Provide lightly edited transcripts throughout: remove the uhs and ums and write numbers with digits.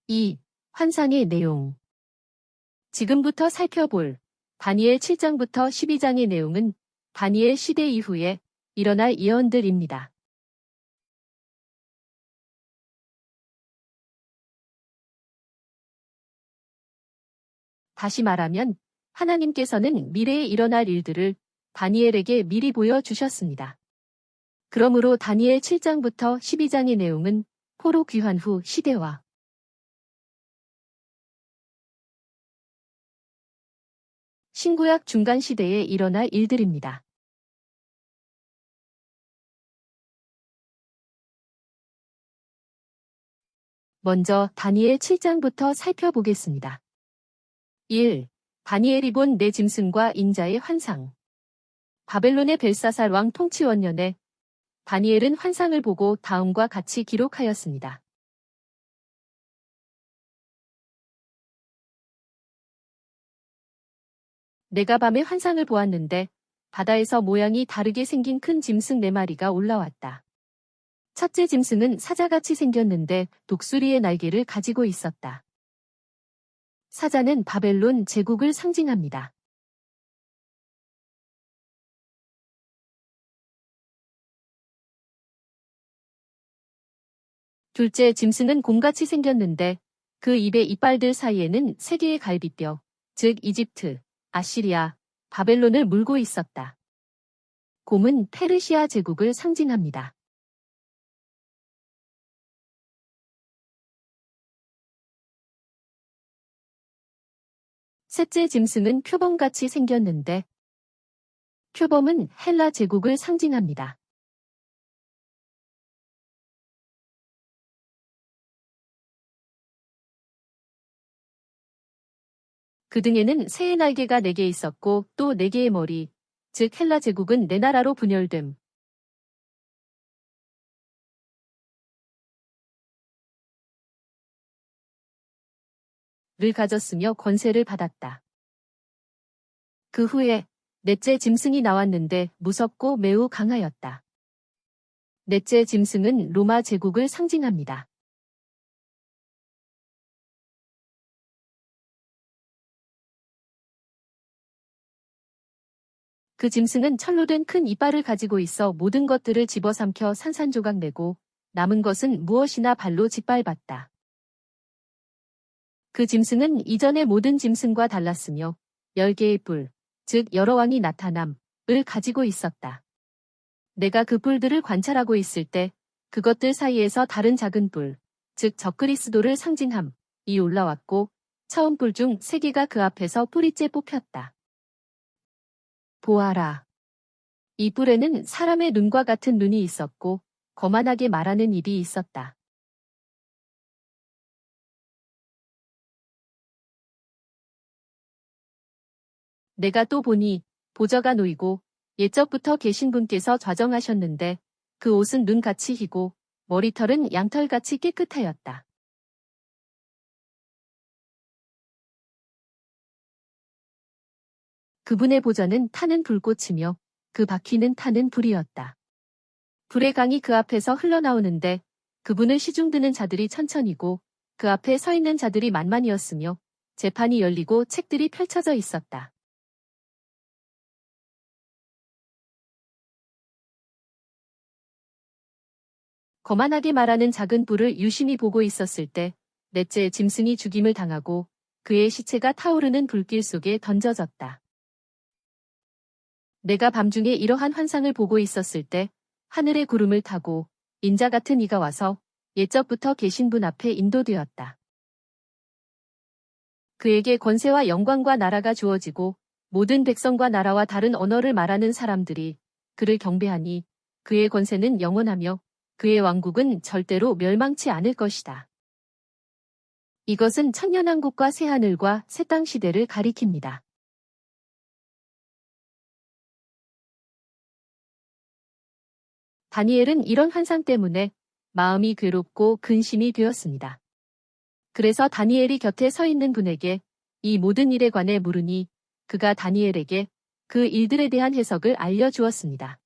2. 환상의 내용. 지금부터 살펴볼 다니엘 7장부터 12장의 내용은 다니엘 시대 이후에 일어날 예언들입니다. 다시 말하면 하나님께서는 미래에 일어날 일들을 다니엘에게 미리 보여주셨습니다. 그러므로 다니엘 7장부터 12장의 내용은 포로 귀환 후 시대와 신구약 중간 시대에 일어날 일들입니다. 먼저 다니엘 7장부터 살펴보겠습니다. 1. 다니엘이 본 네 짐승과 인자의 환상. 바벨론의 벨사살 왕 통치원년에 다니엘은 환상을 보고 다음과 같이 기록하였습니다. 내가 밤에 환상을 보았는데 바다에서 모양이 다르게 생긴 큰 짐승 4마리가 올라왔다. 첫째 짐승은 사자같이 생겼는데 독수리의 날개를 가지고 있었다. 사자는 바벨론 제국을 상징합니다. 둘째 짐승은 곰같이 생겼는데 그 입의 이빨들 사이에는 3개의 갈비뼈, 즉 이집트, 아시리아, 바벨론을 물고 있었다. 곰은 페르시아 제국을 상징합니다. 셋째 짐승은 표범같이 생겼는데 표범은 헬라 제국을 상징합니다. 그 등에는 새의 날개가 4개 있었고 또 4개의 머리, 즉 헬라 제국은 4나라로 분열됨. 를 가졌으며 권세를 받았다. 그 후에 넷째 짐승이 나왔는데 무섭고 매우 강하였다. 넷째 짐승은 로마 제국을 상징합니다. 그 짐승은 철로 된 큰 이빨을 가지고 있어 모든 것들을 집어삼켜 산산조각 내고 남은 것은 무엇이나 발로 짓밟았다. 그 짐승은 이전의 모든 짐승과 달랐으며 10개의 뿔, 즉 여러 왕이 나타남을 가지고 있었다. 내가 그 뿔들을 관찰하고 있을 때 그것들 사이에서 다른 작은 뿔, 즉 적그리스도를 상징함이 올라왔고 처음 뿔 중 3개가 그 앞에서 뿌리째 뽑혔다. 보아라. 이 뿔에는 사람의 눈과 같은 눈이 있었고 거만하게 말하는 입이 있었다. 내가 또 보니 보저가 놓이고 옛적부터 계신 분께서 좌정하셨는데 그 옷은 눈같이 희고 머리털은 양털같이 깨끗하였다. 그분의 보좌는 타는 불꽃이며 그 바퀴는 타는 불이었다. 불의 강이 그 앞에서 흘러나오는데 그분을 시중드는 자들이 천천히고 그 앞에 서 있는 자들이 만만이었으며 재판이 열리고 책들이 펼쳐져 있었다. 거만하게 말하는 작은 뿔을 유심히 보고 있었을 때 넷째 짐승이 죽임을 당하고 그의 시체가 타오르는 불길 속에 던져졌다. 내가 밤중에 이러한 환상을 보고 있었을 때 하늘의 구름을 타고 인자 같은 이가 와서 옛적부터 계신 분 앞에 인도되었다. 그에게 권세와 영광과 나라가 주어지고 모든 백성과 나라와 다른 언어를 말하는 사람들이 그를 경배하니 그의 권세는 영원하며 그의 왕국은 절대로 멸망치 않을 것이다. 이것은 천년왕국과 새하늘과 새 땅 시대를 가리킵니다. 다니엘은 이런 환상 때문에 마음이 괴롭고 근심이 되었습니다. 그래서 다니엘이 곁에 서 있는 분에게 이 모든 일에 관해 물으니 그가 다니엘에게 그 일들에 대한 해석을 알려주었습니다.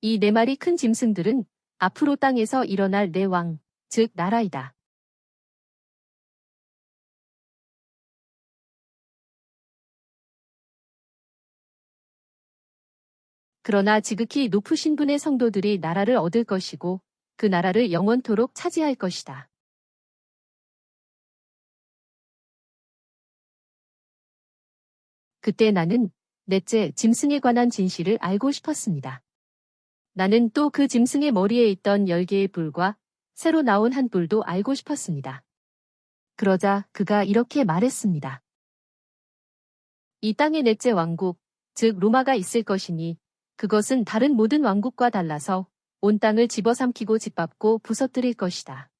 이 4마리 큰 짐승들은 앞으로 땅에서 일어날 4왕, 즉 나라이다. 그러나 지극히 높으신 분의 성도들이 나라를 얻을 것이고 그 나라를 영원토록 차지할 것이다. 그때 나는 넷째 짐승에 관한 진실을 알고 싶었습니다. 나는 또 그 짐승의 머리에 있던 10개의 뿔과 새로 나온 한 뿔도 알고 싶었습니다. 그러자 그가 이렇게 말했습니다. 이 땅의 넷째 왕국, 즉 로마가 있을 것이니 그것은 다른 모든 왕국과 달라서 온 땅을 집어삼키고 짓밟고 부서뜨릴 것이다.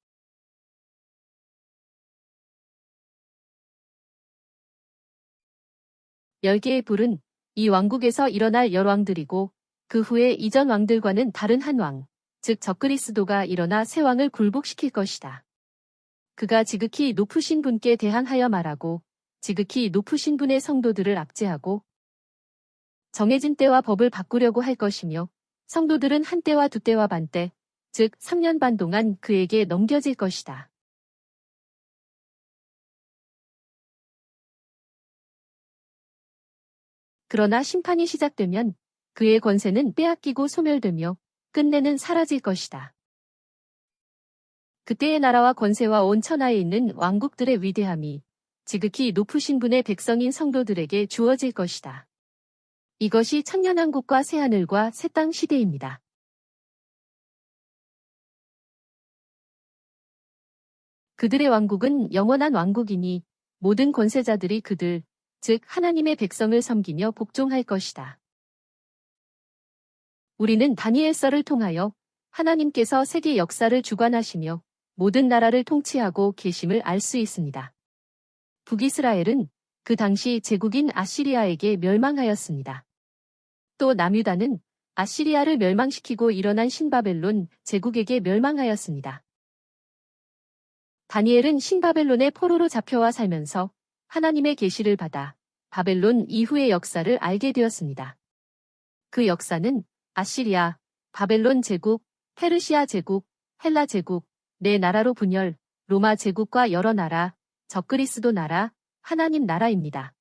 열 개의 불은 이 왕국에서 일어날 열왕들이고 그 후에 이전 왕들과는 다른 한 왕, 즉 적그리스도가 일어나 새 왕을 굴복시킬 것이다. 그가 지극히 높으신 분께 대항하여 말하고 지극히 높으신 분의 성도들을 압제하고 정해진 때와 법을 바꾸려고 할 것이며 성도들은 한 때와 두 때와 반 때, 즉 3년 반 동안 그에게 넘겨질 것이다. 그러나 심판이 시작되면 그의 권세는 빼앗기고 소멸되며 끝내는 사라질 것이다. 그때의 나라와 권세와 온 천하에 있는 왕국들의 위대함이 지극히 높으신 분의 백성인 성도들에게 주어질 것이다. 이것이 천년왕국과 새하늘과 새 땅 시대입니다. 그들의 왕국은 영원한 왕국이니 모든 권세자들이 그들, 즉 하나님의 백성을 섬기며 복종할 것이다. 우리는 다니엘서를 통하여 하나님께서 세계 역사를 주관하시며 모든 나라를 통치하고 계심을 알 수 있습니다. 북이스라엘은 그 당시 제국인 아시리아에게 멸망하였습니다. 또 남유다는 아시리아를 멸망시키고 일어난 신바벨론 제국에게 멸망하였습니다. 다니엘은 신바벨론의 포로로 잡혀와 살면서 하나님의 계시를 받아 바벨론 이후의 역사를 알게 되었습니다. 그 역사는 아시리아, 바벨론 제국, 페르시아 제국, 헬라 제국, 네 나라로 분열, 로마 제국과 여러 나라, 적그리스도 나라, 하나님 나라입니다.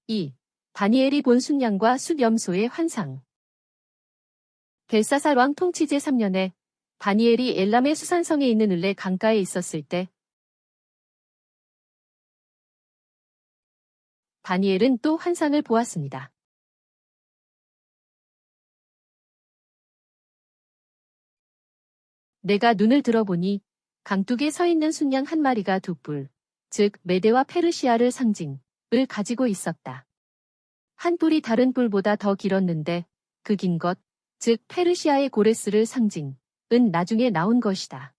이 다니엘이 본 순양과 숫염소의 환상. 벨사살 왕 통치 제3년에 다니엘이 엘람의 수산성에 있는 을레 강가에 있었을 때 다니엘은 또 환상을 보았습니다. 내가 눈을 들어보니 강둑에 서 있는 순양 한 마리가 두 뿔, 즉 메대와 페르시아를 상징을 가지고 있었다. 한 뿔이 다른 뿔보다 더 길었는데 그 긴 것, 즉 페르시아의 고레스를 상징은 나중에 나온 것이다.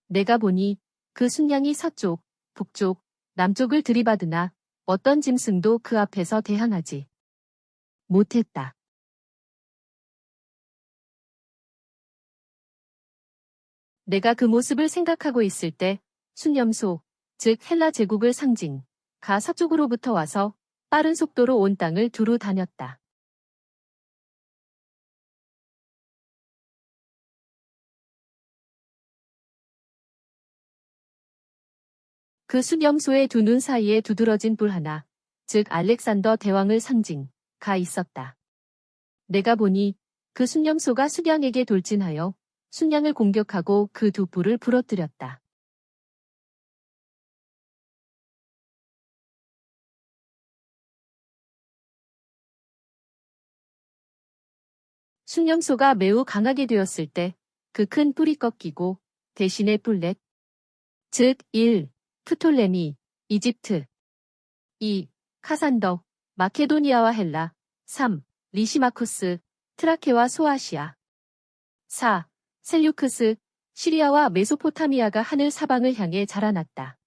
내가 보니 그 순양이 서쪽, 북쪽, 남쪽을 들이받으나 어떤 짐승도 그 앞에서 대항하지 못했다. 내가 그 모습을 생각하고 있을 때 순염소, 즉 헬라 제국을 상징, 가 서쪽으로부터 와서 빠른 속도로 온 땅을 두루 다녔다. 그 순염소의 두 눈 사이에 두드러진 뿔 하나, 즉 알렉산더 대왕을 상징, 가 있었다. 내가 보니 그 순염소가 순양에게 돌진하여 순양을 공격하고 그 두 뿔을 부러뜨렸다. 순염소가 매우 강하게 되었을 때 그 큰 뿔이 꺾이고 대신에 뿔렛, 즉 1. 프톨레미, 이집트 2. 카산더, 마케도니아와 헬라 3. 리시마쿠스, 트라케와 소아시아 4. 셀류크스, 시리아와 메소포타미아가 하늘 사방을 향해 자라났다.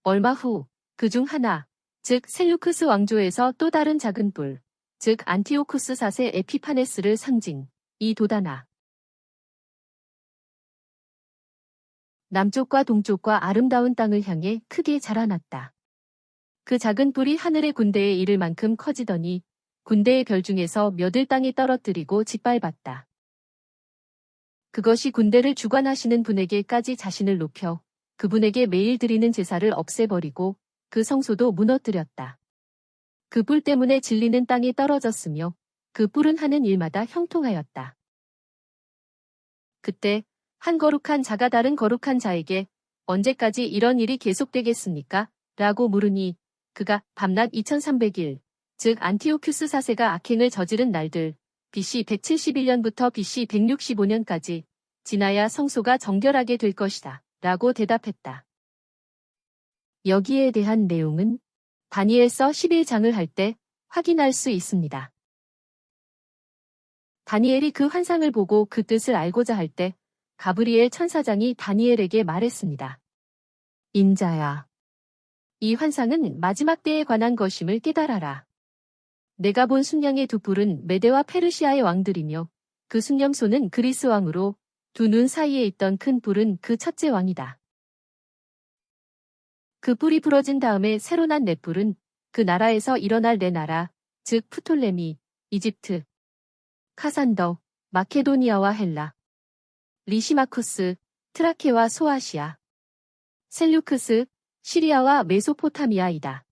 얼마 후 그 중 하나, 즉 셀류크스 왕조에서 또 다른 작은 뿔, 즉 안티오쿠스 4세 에피파네스를 상징을 이 돋아나 남쪽과 동쪽과 아름다운 땅을 향해 크게 자라났다. 그 작은 뿔이 하늘의 군대에 이를 만큼 커지더니 군대의 별 중에서 몇을 땅에 떨어뜨리고 짓밟았다. 그것이 군대를 주관하시는 분에게까지 자신을 높여 그분에게 매일 드리는 제사를 없애버리고 그 성소도 무너뜨렸다. 그 뿔 때문에 진리는 땅에 떨어졌으며 그 뿔은 하는 일마다 형통하였다. 그때 한 거룩한 자가 다른 거룩한 자에게 언제까지 이런 일이 계속되겠습니까? 라고 물으니 그가 밤낮 2300일, 즉 안티오큐스 4세가 악행을 저지른 날들, BC 171년부터 BC 165년까지 지나야 성소가 정결하게 될 것이다. 라고 대답했다. 여기에 대한 내용은 다니엘서 11장을 할 때 확인할 수 있습니다. 다니엘이 그 환상을 보고 그 뜻을 알고자 할 때 가브리엘 천사장이 다니엘에게 말했습니다. 인자야, 이 환상은 마지막 때에 관한 것임을 깨달아라. 내가 본 순양의 두 뿔은 메데와 페르시아의 왕들이며 그 순념소는 그리스 왕으로 두 눈 사이에 있던 큰 뿔은 그 첫째 왕이다. 그 뿔이 부러진 다음에 새로 난 네 뿔은 그 나라에서 일어날 네 나라, 즉 프톨레미, 이집트, 카산더, 마케도니아와 헬라, 리시마쿠스, 트라케와 소아시아, 셀루크스, 시리아와 메소포타미아이다.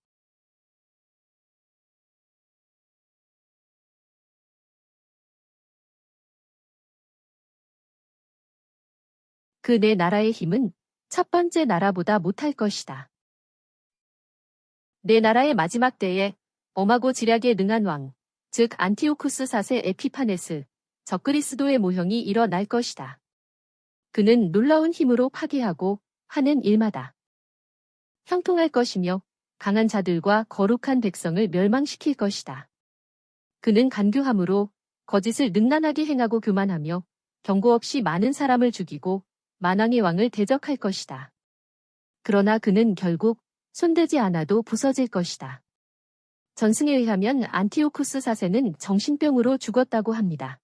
그 네 나라의 힘은 첫 번째 나라보다 못할 것이다. 네 나라의 마지막 때에 엄하고 지략에 능한 왕, 즉 안티오쿠스 4세 에피파네스, 적그리스도의 모형이 일어날 것이다. 그는 놀라운 힘으로 파괴하고 하는 일마다 형통할 것이며 강한 자들과 거룩한 백성을 멸망시킬 것이다. 그는 간교함으로 거짓을 능란하게 행하고 교만하며 경고 없이 많은 사람을 죽이고 만왕의 왕을 대적할 것이다. 그러나 그는 결국 손대지 않아도 부서질 것이다. 전승에 의하면 안티오쿠스 4세는 정신병으로 죽었다고 합니다.